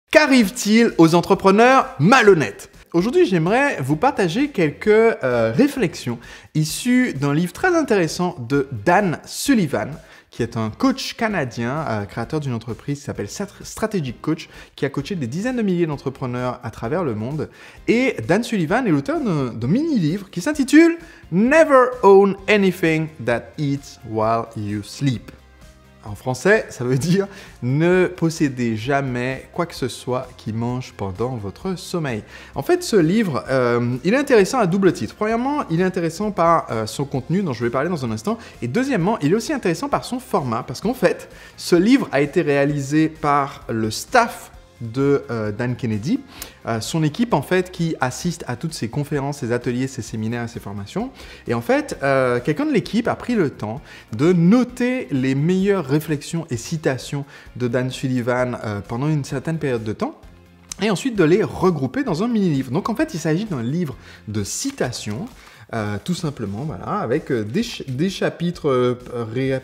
Qu'arrive-t-il aux entrepreneurs malhonnêtes? Aujourd'hui, j'aimerais vous partager quelques réflexions issues d'un livre très intéressant de Dan Sullivan, qui est un coach canadien, créateur d'une entreprise qui s'appelle Strategic Coach, qui a coaché des dizaines de milliers d'entrepreneurs à travers le monde. Et Dan Sullivan est l'auteur d'un mini-livre qui s'intitule « Never own anything that eats while you sleep ». En français, ça veut dire « Ne possédez jamais quoi que ce soit qui mange pendant votre sommeil ». En fait, ce livre, il est intéressant à double titre. Premièrement, il est intéressant par son contenu dont je vais parler dans un instant. Et deuxièmement, il est aussi intéressant par son format. Parce qu'en fait, ce livre a été réalisé par le staff de Dan Kennedy, son équipe en fait qui assiste à toutes ses conférences, ses ateliers, ses séminaires et ses formations. Et en fait, quelqu'un de l'équipe a pris le temps de noter les meilleures réflexions et citations de Dan Sullivan pendant une certaine période de temps, et ensuite de les regrouper dans un mini-livre. Donc en fait, il s'agit d'un livre de citations, tout simplement, voilà, avec des chapitres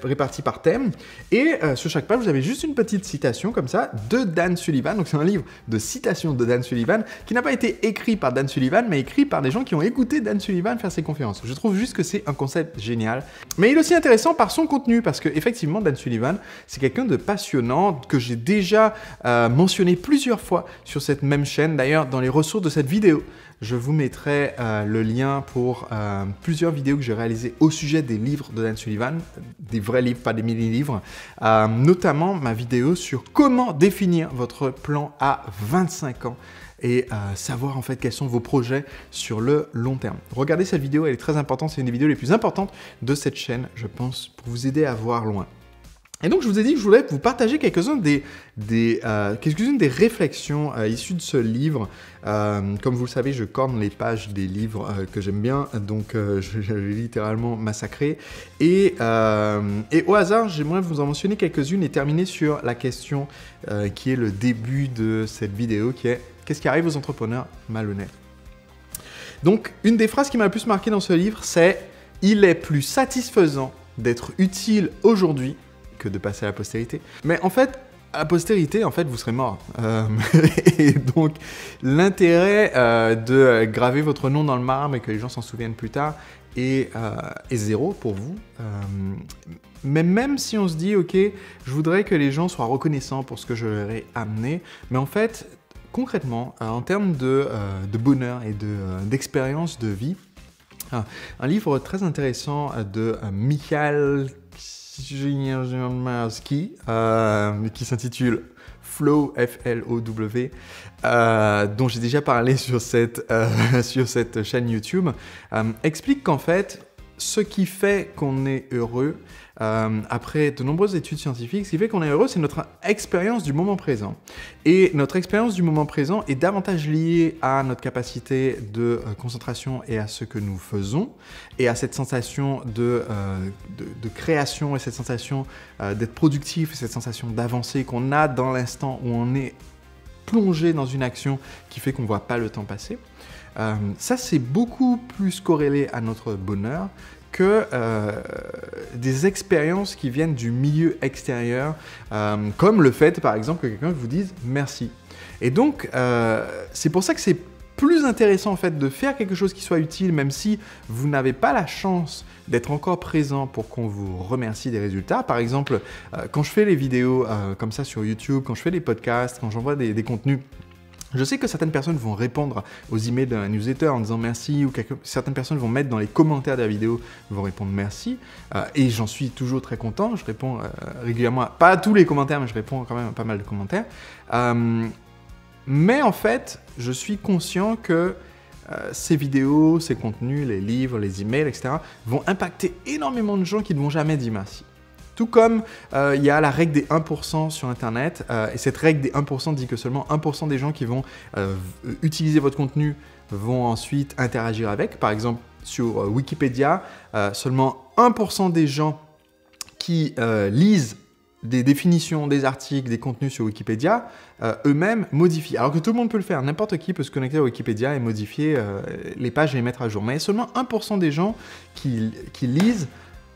répartis par thème. Et sur chaque page, vous avez juste une petite citation comme ça de Dan Sullivan. Donc c'est un livre de citations de Dan Sullivan qui n'a pas été écrit par Dan Sullivan, mais écrit par des gens qui ont écouté Dan Sullivan faire ses conférences. Je trouve juste que c'est un concept génial. Mais il est aussi intéressant par son contenu, parce que effectivement, Dan Sullivan, c'est quelqu'un de passionnant que j'ai déjà mentionné plusieurs fois sur cette même chaîne. D'ailleurs, dans les ressources de cette vidéo, je vous mettrai le lien pour plusieurs vidéos que j'ai réalisées au sujet des livres de Dan Sullivan, des vrais livres, pas des mini-livres, notamment ma vidéo sur comment définir votre plan à 25 ans et savoir en fait quels sont vos projets sur le long terme. Regardez cette vidéo, elle est très importante, c'est une des vidéos les plus importantes de cette chaîne, je pense, pour vous aider à voir loin. Et donc, je vous ai dit que je voulais vous partager quelques-unes des réflexions issues de ce livre. Comme vous le savez, je corne les pages des livres que j'aime bien, donc je l'ai littéralement massacré. Et au hasard, j'aimerais vous en mentionner quelques-unes et terminer sur la question qui est le début de cette vidéo, qui est « Qu'est-ce qui arrive aux entrepreneurs malhonnêtes ?» Donc, une des phrases qui m'a le plus marqué dans ce livre, c'est « Il est plus satisfaisant d'être utile aujourd'hui que de passer à la postérité. » Mais en fait, à la postérité, en fait, vous serez mort. Et donc, l'intérêt de graver votre nom dans le marbre et que les gens s'en souviennent plus tard est zéro pour vous. Mais même si on se dit, ok, je voudrais que les gens soient reconnaissants pour ce que je leur ai amené, mais en fait, concrètement, en termes de bonheur et d'expérience de vie, un livre très intéressant de Michael qui s'intitule Flow, F-L-O-W, dont j'ai déjà parlé sur cette chaîne YouTube, explique qu'en fait, ce qui fait qu'on est heureux, après de nombreuses études scientifiques, ce qui fait qu'on est heureux, c'est notre expérience du moment présent. Et notre expérience du moment présent est davantage liée à notre capacité de concentration et à ce que nous faisons, et à cette sensation de création et cette sensation d'être productif, et cette sensation d'avancer qu'on a dans l'instant où on est plongé dans une action qui fait qu'on ne voit pas le temps passer. Ça, c'est beaucoup plus corrélé à notre bonheur que des expériences qui viennent du milieu extérieur, comme le fait, par exemple, que quelqu'un vous dise « merci ». Et donc, c'est pour ça que c'est plus intéressant, en fait, de faire quelque chose qui soit utile, même si vous n'avez pas la chance d'être encore présent pour qu'on vous remercie des résultats. Par exemple, quand je fais les vidéos comme ça sur YouTube, quand je fais des podcasts, quand j'envoie des contenus, je sais que certaines personnes vont répondre aux emails de la newsletter en disant merci, ou certaines personnes vont mettre dans les commentaires de la vidéo, vont répondre merci, et j'en suis toujours très content, je réponds régulièrement, pas à tous les commentaires, mais je réponds quand même à pas mal de commentaires. Mais en fait, je suis conscient que ces vidéos, ces contenus, les livres, les emails, etc. vont impacter énormément de gens qui ne vont jamais dire merci. Tout comme il y a la règle des 1% sur Internet, et cette règle des 1% dit que seulement 1% des gens qui vont utiliser votre contenu vont ensuite interagir avec. Par exemple, sur Wikipédia, seulement 1% des gens qui lisent des définitions, des articles, des contenus sur Wikipédia, eux-mêmes modifient. Alors que tout le monde peut le faire, n'importe qui peut se connecter à Wikipédia et modifier les pages et les mettre à jour. Mais seulement 1% des gens qui lisent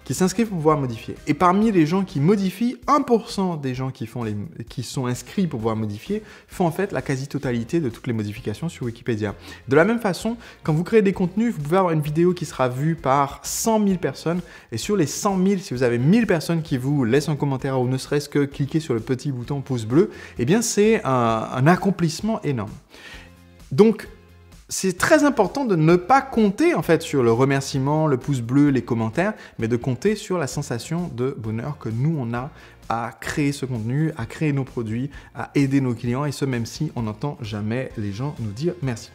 qui s'inscrivent pour pouvoir modifier. Et parmi les gens qui modifient, 1% des gens qui sont inscrits pour pouvoir modifier font en fait la quasi-totalité de toutes les modifications sur Wikipédia. De la même façon, quand vous créez des contenus, vous pouvez avoir une vidéo qui sera vue par 100 000 personnes, et sur les 100 000, si vous avez 1000 personnes qui vous laissent un commentaire ou ne serait-ce que cliquer sur le petit bouton pouce bleu, eh bien c'est un accomplissement énorme. Donc, c'est très important de ne pas compter en fait sur le remerciement, le pouce bleu, les commentaires, mais de compter sur la sensation de bonheur que nous on a à créer ce contenu, à créer nos produits, à aider nos clients, et ce même si on n'entend jamais les gens nous dire merci.